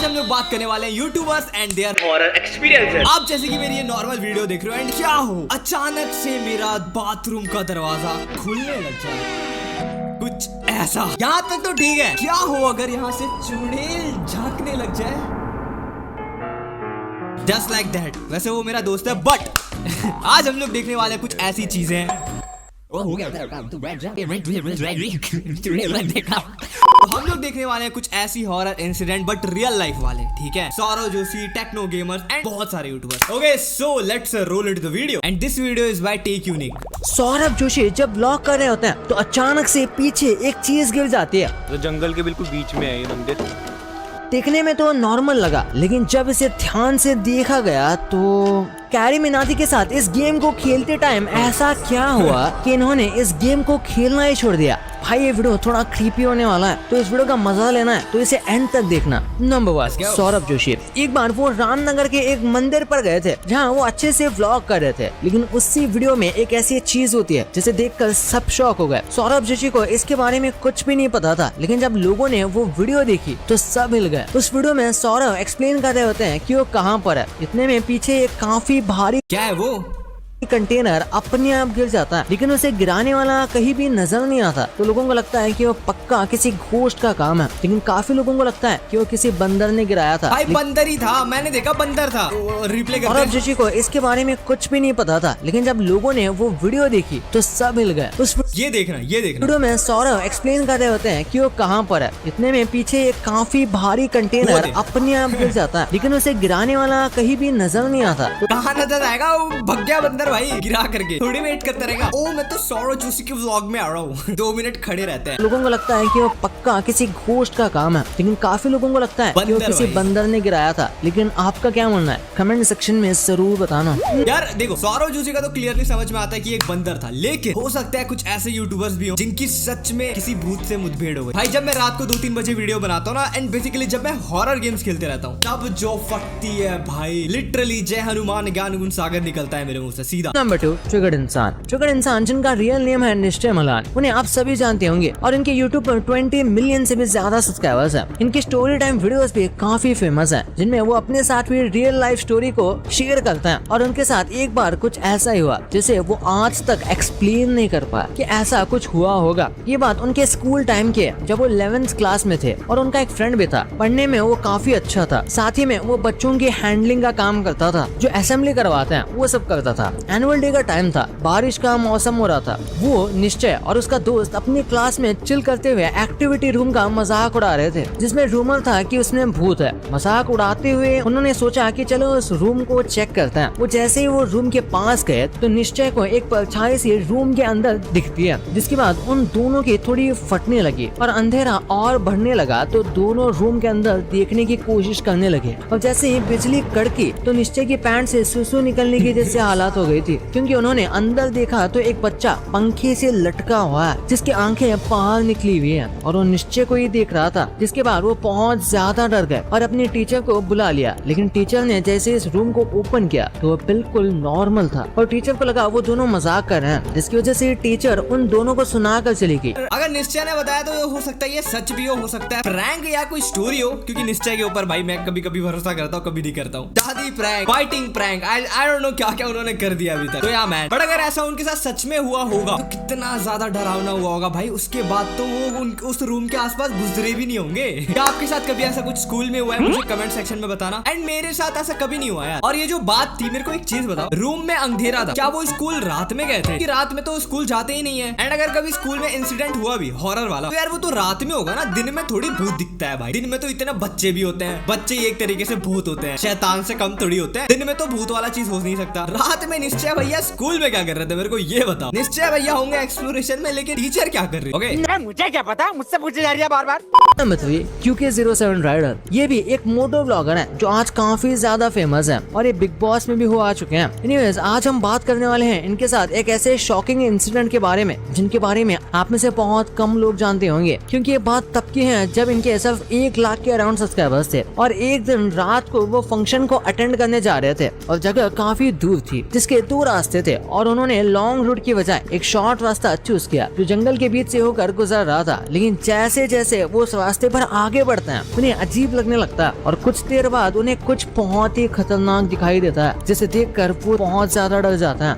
आज हम लोग बात करने वाले हैं YouTubers and their horror experiences. आप जैसे कि मेरी ये नॉर्मल वीडियो देख रहे हो एंड क्या हो अचानक से मेरा बाथरूम का दरवाजा खुलने लग जाए, कुछ ऐसा। यहाँ तक तो ठीक है, क्या हो अगर यहाँ से चुड़ैल झांकने लग जाए, जस्ट लाइक दैट। वैसे वो मेरा दोस्त है बट आज हम लोग देखने वाले कुछ ऐसी चीजें तो हम लोग देखने वाले हैं कुछ ऐसी horror incident but real life वाले, ठीक है। Saurav Joshi, techno gamers and बहुत सारे YouTubers. Okay so let's roll into the video and this video is by tech unique. Saurabh Joshi जब ब्लॉग कर रहे होते हैं तो अचानक से पीछे एक चीज गिर जाती है। तो जंगल के बिल्कुल बीच में है ये मंदिर। देखने में तो नॉर्मल लगा, लेकिन जब इसे ध्यान से देखा गया तो कैरी मिनाटी के साथ इस गेम को खेलते टाइम ऐसा क्या हुआ कि इन्होंने इस गेम को खेलना ही छोड़ दिया। भाई ये वीडियो थोड़ा क्रीपी होने वाला है, तो इस वीडियो का मजा लेना है तो इसे एंड तक देखना। नंबर 1, सौरभ जोशी। एक बार वो रामनगर के एक मंदिर पर गए थे जहाँ वो अच्छे से व्लॉग कर रहे थे, लेकिन उसी वीडियो में एक ऐसी चीज होती है जिसे देखकर सब शॉक हो गए। सौरभ जोशी को इसके बारे में कुछ भी नहीं पता था, लेकिन जब लोगों ने वो वीडियो देखी तो सब हिल गए। उस वीडियो में सौरभ एक्सप्लेन कर रहे होते हैं कि वो कहाँ पर है। इतने में पीछे एक काफी भारी क्या है वो कंटेनर अपने आप गिर जाता है, लेकिन उसे गिराने वाला कहीं भी नजर नहीं आता। तो लोगों को लगता है कि वो पक्का किसी घोस्ट का काम है, लेकिन काफी लोगों को लगता है कि वो किसी बंदर ने गिराया था। भाई बंदर ही था, मैंने देखा बंदर था। रिप्ले करते सौरभ जोशी को इसके बारे में कुछ भी नहीं पता था, लेकिन जब लोगों ने वो वीडियो देखी तो सब हिल गए। उस ये देखना वीडियो में सौरभ एक्सप्लेन कर रहे होते हैं कि वो कहाँ पर है। इतने में पीछे एक काफी भारी कंटेनर अपने आप गिर जाता है, लेकिन उसे गिराने वाला कहीं भी नजर नहीं आता। कहाँ नजर आएगा, वो भग गया बंदर भाई गिरा करके। थोड़ी वेट करता रहेगा। ओ मैं तो सौरव जोशी के व्लॉग में आ रहा हूँ 2 मिनट खड़े रहते हैं। लोगों को लगता है कि वो पक्का किसी घोस्ट का काम है, लेकिन काफी लोगों को लगता है कि वो किसी बंदर ने गिराया था। लेकिन आपका क्या मानना है कमेंट सेक्शन में जरूर बताना। यार देखो सौरव जोशी का तो क्लियरली समझ में आता है कि एक बंदर था, लेकिन हो सकता है कुछ ऐसे यूट्यूबर्स भी हो जिनकी सच में किसी भूत से मुठभेड़ हो गई। भाई जब मैं रात को 2-3 बजे वीडियो बनाता हूँ ना, एंड बेसिकली जब मैं हॉरर गेम्स खेलते रहता हूँ, तब जो फटती है भाई, लिटरली जय हनुमान ज्ञान गुण सागर निकलता है मेरे मुंह से सीधा। नंबर 2, ट्रिगर्ड इंसान। ट्रिगर्ड इंसान जिनका रियल नेम है निश्चय मलान, उन्हें आप सभी जानते होंगे और इनके यूट्यूब पर 20 मिलियन से भी ज्यादा सब्सक्राइबर्स हैं। इनकी स्टोरी टाइम वीडियोस भी काफी फेमस हैं, जिनमें वो अपने साथ भी रियल लाइफ स्टोरी को शेयर करते हैं। और उनके साथ एक बार कुछ ऐसा ही हुआ जिसे वो आज तक एक्सप्लेन नहीं कर पाया कि ऐसा कुछ हुआ होगा। ये बात उनके स्कूल टाइम के जब वो 11th क्लास में थे, और उनका एक फ्रेंड भी था। पढ़ने में वो काफी अच्छा था, साथ ही में वो बच्चों की हैंडलिंग का काम करता था, जो असेंबली करवाते हैं वो सब करता था। एनुअल डे का टाइम था, बारिश का मौसम हो रहा था। वो निश्चय और उसका दोस्त अपनी क्लास में चिल करते हुए एक्टिविटी रूम का मजाक उड़ा रहे थे, जिसमें रूमर था कि उसमें भूत है। मजाक उड़ाते हुए उन्होंने सोचा कि चलो उस रूम को चेक करते हैं। वो जैसे ही वो रूम के पास गए तो निश्चय को एक परछाई सी रूम के अंदर दिखती है, जिसके बाद उन दोनों की थोड़ी फटने लगी और अंधेरा और बढ़ने लगा। तो दोनों रूम के अंदर देखने की कोशिश करने लगे, और जैसे ही बिजली कड़की तो निश्चय की पैंट से सुसु निकलने की जैसे हालात हो गई थी, क्योंकि उन्होंने अंदर देखा तो एक बच्चा पंखे से लटका हुआ है, जिसकी आंखें बाहर निकली हुई हैं, और वो निश्चय को ही देख रहा था। जिसके बाद वो बहुत ज्यादा डर गए और अपने टीचर को बुला लिया, लेकिन टीचर ने जैसे इस रूम को ओपन किया तो वो बिल्कुल नॉर्मल था, और टीचर को लगा वो दोनों मजाक कर रहे हैं, जिसकी वजह से टीचर उन दोनों को सुना कर चली गई। अगर निश्चय ने बताया तो हो सकता है ये सच भी हो सकता है प्रैंक या कोई स्टोरी हो, क्योंकि निश्चय के ऊपर भाई मैं कभी कभी भरोसा करता हूँ, कभी नहीं करता हूँ। शादी prank, fighting prank, I don't know क्या क्या उन्होंने कर दिया अभी तक। तो या मैन, बट अगर ऐसा उनके साथ सच में हुआ होगा तो कितना ज्यादा डरावना हुआ होगा भाई। उसके बाद तो वो उस रूम के आसपास गुजरे भी नहीं होंगे। क्या आपके साथ कभी ऐसा कुछ स्कूल में हुआ है? मुझे कमेंट सेक्शन में बताना। एंड मेरे साथ ऐसा कभी नहीं हुआ यार। और ये जो बात थी, मेरे को एक चीज बताओ, रूम में अंधेरा था, क्या वो स्कूल रात में गए थे? कि रात में तो स्कूल जाते ही नहीं है। एंड अगर कभी स्कूल में इंसिडेंट हुआ भी हॉरर वाला, तो यार वो तो रात में होगा ना, दिन में थोड़ी भूत दिखता है भाई। दिन में तो इतने बच्चे भी होते हैं, बच्चे एक तरीके से भूत होते हैं, शैतान से कम थोड़ी होते हैं। दिन में तो भूत वाला चीज हो नहीं सकता। रात में निश्चय भैया स्कूल में क्या कर रहे थे मेरे को ये बताओ। निश्चय भैया होंगे एक्सप्लोरेशन में, लेकिन टीचर क्या कर रहे? ओके मुझे क्या पता, मुझसे पूछे जा रही है बार बार। QK07 राइडर, ये भी एक मोटो ब्लॉगर है जो आज काफी ज्यादा फेमस है, और ये बिग बॉस में भी हो आ चुके हैं। एनीवेज, आज हम बात करने वाले हैं इनके साथ एक ऐसे शॉकिंग इंसिडेंट के बारे में, जिनके बारे में आप में से बहुत कम लोग जानते होंगे, क्योंकि ये बात तब की है जब इनके सिर्फ 1 लाख के अराउंड सब्सक्राइबर्स थे, और एक दिन रात को वो फंक्शन को अटेंड करने जा रहे थे, और जगह काफी दूर थी, जिसके दो रास्ते थे और उन्होंने लॉन्ग रूट की बजाय एक शॉर्ट रास्ता चूज किया जो जंगल के बीच से होकर गुजर रहा था। लेकिन जैसे जैसे वो उस रास्ते पर आगे बढ़ते हैं उन्हें अजीब लगने लगता है और कुछ देर बाद उन्हें कुछ बहुत ही खतरनाक दिखाई देता है, जिसे देखकर वो बहुत ज्यादा डर जाता है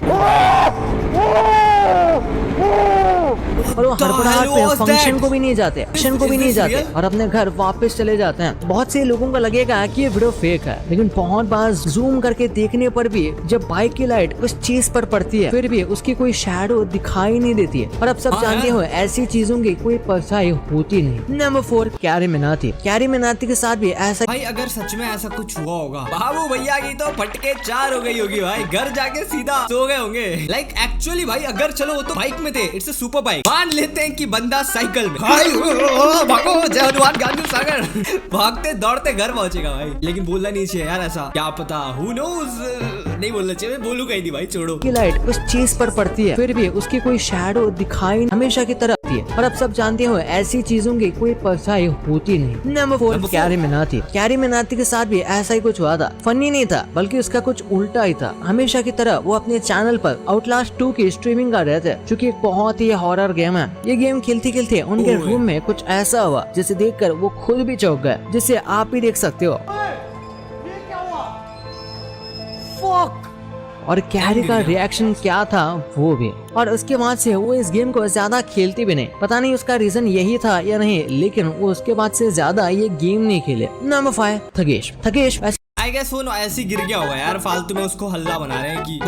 और वो हड़बड़ाहट में फंक्शन को भी नहीं जाते और अपने घर वापस चले जाते हैं। बहुत से लोगों को लगेगा कि ये वीडियो फेक है, लेकिन बहुत बार जूम करके देखने पर भी जब बाइक की लाइट उस चीज पर पड़ती है फिर भी उसकी कोई शैडो दिखाई नहीं देती है। और अब सब जानते हो ऐसी चीजों की कोई परछाई होती नहीं। नंबर 4, कैरी मिनाती के साथ भी ऐसा। भाई अगर सच में ऐसा कुछ हुआ होगा, बाबू भैया की तो फटके 4 हो गई होगी भाई, घर जाके सीधा सो गए होंगे। लाइक एक्चुअली भाई अगर चलो वो तो बाइक में थे, इट्स अ सुपर बाइक, मान लेते हैं कि बंदा साइकिल में, भागो जय हनुमान गांधी सागर, भागते दौड़ते घर पहुंचेगा भाई। लेकिन बोलना नहीं चाहिए यार ऐसा, क्या पता, हु नोज, नहीं बोलना चाहिए, मैं बोलूंगा ही नहीं भाई, छोड़ो। की लाइट उस चीज पर पड़ती है फिर भी उसकी कोई शैडो दिखाई हमेशा की तरह आती है। और अब सब जानते हो ऐसी चीजों की कोई परछाई होती नहीं। नंबर 4, कैरी मिनाती के साथ भी ऐसा ही कुछ हुआ था। फनी नहीं था बल्कि उसका कुछ उल्टा ही था। हमेशा की तरह वो अपने चैनल पर आउटलास्ट 2 की स्ट्रीमिंग कर रहे थे, जो कि एक बहुत ही हॉरर गेम है। ये गेम खेलते खेलते उनके रूम में कुछ ऐसा हुआ जिसे देखकर वो खुद भी चौंक गए, जिसे आप भी देख सकते हो। और कैरी का रिएक्शन क्या था वो भी। और उसके बाद से वो इस गेम को ज्यादा खेलती भी नहीं। पता नहीं उसका रीजन यही था या नहीं, लेकिन वो उसके बाद से ज्यादा ये गेम नहीं खेले। नंबर 5, थगेश आई गेस वो ऐसे गिर गया होगा यार, फालतू में उसको हल्ला बना रहे हैं कि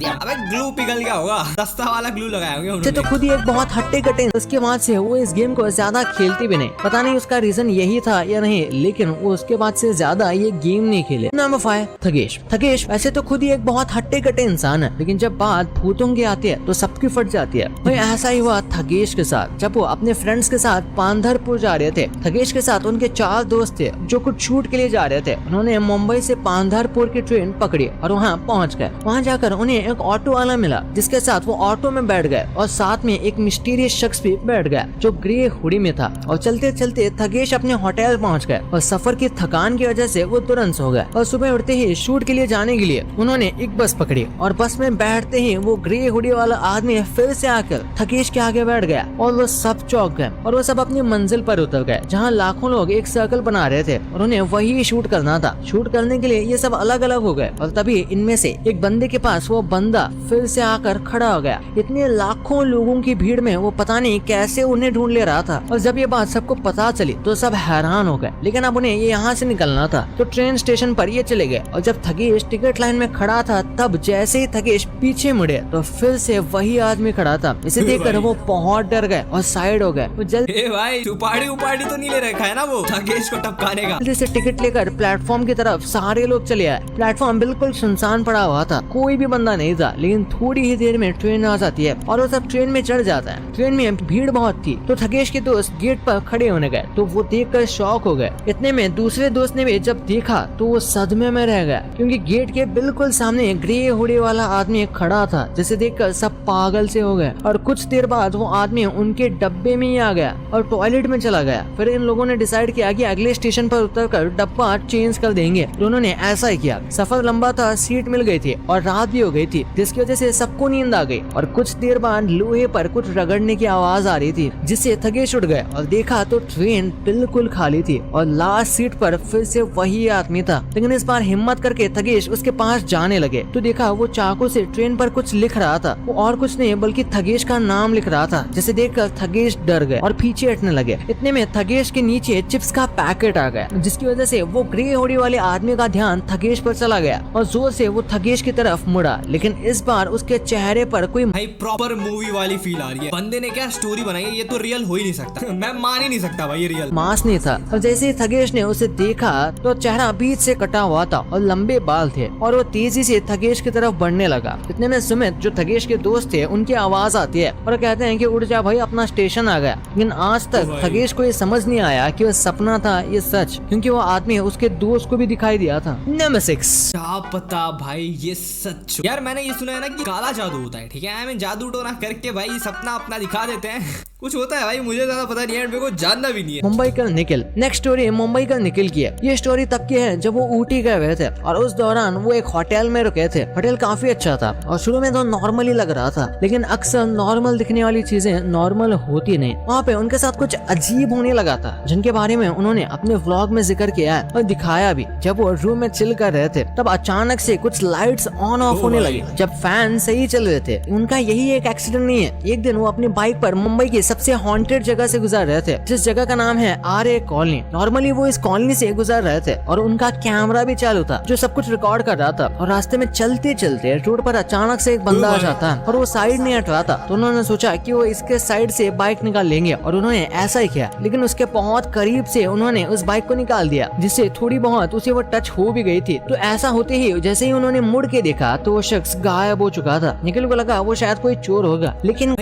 अबे ग्लू पिघल गया होगा, सस्ता वाला ग्लू लगाए होंगे उन्होंने। तो खुद ही एक बहुत हट्टे कट्टे। उसके बाद से वो इस गेम को ज्यादा खेलती भी नहीं। पता नहीं उसका रीजन यही था या नहीं, लेकिन वो उसके बाद से ज्यादा ये गेम नहीं खेले। नंबर 5, थगेश वैसे तो खुद ही एक बहुत हट्टे कट्टे इंसान है, लेकिन जब बात भूतों की आती है तो सबकी फट जाती है। भाई ऐसा ही हुआ थगेश के साथ, जब वो अपने फ्रेंड्स के साथ पांधरपुर जा रहे थे। थगेश के साथ उनके 4 दोस्त थे जो कुछ शूट के लिए जा रहे थे। उन्होंने मुंबई से पांधारपुर की ट्रेन पकड़ी और वहाँ पहुँच गए। वहाँ जाकर उन्हें एक ऑटो वाला मिला, जिसके साथ वो ऑटो में बैठ गए और साथ में एक मिस्टीरियस शख्स भी बैठ गया जो ग्रे हुडी में था। और चलते चलते थगेश अपने होटल पहुँच गए और सफर की थकान की वजह से वो तुरंत सो गए। और सुबह उठते ही शूट के लिए जाने के लिए उन्होंने एक बस पकड़ी और बस में बैठते ही वो ग्रे हुडी वाला आदमी फिर से आकर थगेश के आगे बैठ गया और वो सब चौंक गए। और वो सब अपनी मंजिल पर उतर गए, जहाँ लाखों लोग एक सर्कल बना रहे थे और उन्हें वही शूट करना था। शूट करने के लिए ये सब अलग अलग हो गए और तभी इनमें से एक बंदे के पास वो बंदा फिर से आकर खड़ा हो गया। इतने लाखों लोगों की भीड़ में वो पता नहीं कैसे उन्हें ढूंढ ले रहा था। और जब ये बात सबको पता चली तो सब हैरान हो गए, लेकिन अब उन्हें ये यहाँ से निकलना था तो ट्रेन स्टेशन पर ये चले गए। और जब थगेश टिकट लाइन में खड़ा था तब जैसे ही थगेश पीछे मुड़े तो फिर से वही आदमी खड़ा था। इसे देखकर वो बहुत डर गए और साइड हो गए। वो जल्दी भाई उपाड़ी तो नहीं ले रखा है ना वो थगेश को टपकाने का। जल्दी से टिकट लेकर प्लेटफॉर्म की तरफ सारे लोग चले आए। प्लेटफॉर्म बिल्कुल सुनसान पड़ा हुआ था, कोई भी बंदा नहीं था। लेकिन थोड़ी ही देर में ट्रेन आ जाती है और वो सब ट्रेन में चढ़ जाता है। ट्रेन में भीड़ बहुत थी तो थगेश के दोस्त गेट पर खड़े होने गए तो वो देखकर शॉक हो गए। इतने में दूसरे दोस्त ने भी जब देखा तो वो सदमे में रह गया, क्योंकि गेट के बिल्कुल सामने ग्रे हुडी वाला आदमी खड़ा था, जिसे देखकर सब पागल से हो गए। और कुछ देर बाद वो आदमी उनके डब्बे में ही आ गया और टॉयलेट में चला गया। फिर इन लोगों ने डिसाइड किया कि अगले स्टेशन पर उतरकर डब्बा चेंज कर देंगे। दोनों ने ऐसा ही किया। सफर लंबा था, सीट मिल गई थी और रात भी हो गई थी, जिसकी वजह से सबको नींद आ गई। और कुछ देर बाद लोहे पर कुछ रगड़ने की आवाज आ रही थी, जिससे थगेश उठ गए और देखा तो ट्रेन बिल्कुल खाली थी और लास्ट सीट पर फिर से वही आदमी था। लेकिन इस बार हिम्मत करके थगेश उसके पास जाने लगे तो देखा वो चाकू से ट्रेन पर कुछ लिख रहा था। वो और कुछ नहीं बल्कि थगेश का नाम लिख रहा था, जिसे देखकर थगेश डर गए और पीछे हटने लगे। इतने में थगेश के नीचे चिप्स का पैकेट आ गया, जिसकी वजह से वो ग्रे हुडी वाले आदमी का ध्यान थगेश पर चला गया और जोर से वो थगेश की तरफ मुड़ा। लेकिन इस बार उसके चेहरे पर कोई भाई प्रॉपर मूवी वाली फील आ रही है। बंदे ने क्या स्टोरी बनाई है, ये तो रियल हो ही नहीं सकता। मैं मान ही नहीं सकता भाई ये रियल मास नहीं था। और जैसे ही थगेश ने उसे देखा तो चेहरा बीच से कटा हुआ था और लंबे बाल थे और वो तेजी से थगेश की तरफ बढ़ने लगा। इतने में सुमित जो थगेश के दोस्त थे उनकी आवाज आती है और कहते हैं कि उठ जा भाई, अपना स्टेशन आ गया। लेकिन आज तक थगेश को ये समझ नहीं आया कि वो सपना था ये सच, क्योंकि वो आदमी उसके दोस्त को भी दिखाई दिया था। नंबर 6, क्या पता भाई ये सच। यार मैंने ये सुना है ना कि काला जादू होता है, ठीक है, जादू टोना करके भाई सपना अपना दिखा देते हैं। कुछ होता है भाई, मुझे ज्यादा पता नहीं है, मेरे को जानना भी नहीं है। मुंबई का निखिल। नेक्स्ट स्टोरी मुंबई का निखिल की है। ये स्टोरी तब की है जब वो ऊटी गए हुए थे और उस दौरान वो एक होटल में रुके थे। होटल काफी अच्छा था और शुरू में तो नॉर्मल ही लग रहा था, लेकिन अक्सर नॉर्मल दिखने वाली चीजें नॉर्मल होती नहीं। वहाँ पे उनके साथ कुछ अजीब होने लगा था, जिनके बारे में उन्होंने अपने व्लॉग में जिक्र किया है और दिखाया भी। जब वो रूम में चिल कर रहे थे तब अचानक से कुछ लाइट्स ऑन ऑफ होने लगी जब फैन सही चल रहे थे। उनका यही एक एक्सीडेंट नहीं है। एक दिन वो अपनी बाइक पर मुंबई की सबसे हॉन्टेड जगह से गुजर रहे थे, जिस जगह का नाम है RA कॉलोनी। नॉर्मली वो इस कॉलोनी से गुजर रहे थे और उनका कैमरा भी चालू था जो सब कुछ रिकॉर्ड कर रहा था। और रास्ते में चलते चलते रोड पर अचानक से एक बंदा आ जाता है और वो साइड नहीं हट रहा था। तो उन्होंने सोचा कि वो इसके साइड से बाइक निकाल लेंगे और उन्होंने ऐसा ही किया, लेकिन उसके बहुत करीब से उन्होंने उस बाइक को निकाल दिया, जिससे थोड़ी बहुत उसे वो टच हो भी गई थी। तो ऐसा होते ही जैसे ही उन्होंने मुड़ के देखा तो वो शख्स गायब हो चुका था। निखिल को लगा वो शायद कोई चोर होगा, लेकिन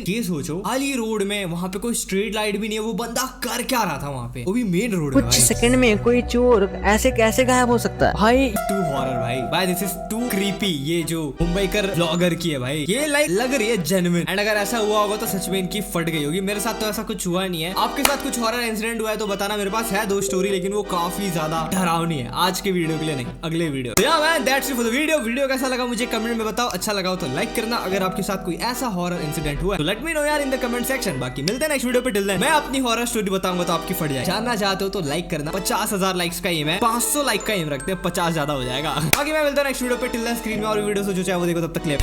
ये सोचो खाली रोड में, वहाँ पे कोई स्ट्रीट लाइट भी नहीं है, वो बंदा कर क्या रहा था वहाँ पे, वो भी मेन रोड में। कुछ सेकंड में कोई चोर ऐसे कैसे गायब हो सकता है भाई? टू हॉरर भाई दिस इज टू क्रीपी। ये जो मुंबई कर ब्लॉगर की है भाई, ये लाइक लग रही है जेन्युइन। एंड अगर ऐसा हुआ होगा तो सच में इनकी फट गई होगी। मेरे साथ तो ऐसा कुछ हुआ नहीं है। आपके साथ कुछ हॉरर इंसिडेंट हुआ है तो बताना। मेरे पास है 2 स्टोरी, लेकिन वो काफी ज्यादा डरावनी है। आज के वीडियो के लिए नहीं, अगले video. That's it for the video. Video कैसा लगा मुझे कमेंट में बताओ। अच्छा लगा हो तो लाइक करना। अगर आपके साथ कोई ऐसा हॉरर इंसिडेंट हुआ तो लेट मी नो यार इन द कमेंट सेक्शन। बाकी मिलते हैं नेक्स्ट वीडियो पे। टिल देन मैं अपनी हॉरर स्टोरी बताऊंगा तो आपकी फट जाए। जानना चाहते हो तो लाइक करना। 50,000 लाइक्स का एम है, 500 लाइक का एम रखते हैं, 50 ज्यादा हो जाएगा। बाकी मैं मिलता हूं नेक्स्ट वीडियो पे। टिल देन स्क्रीन में और वीडियो जो चाहे वो देखो। तब तक ले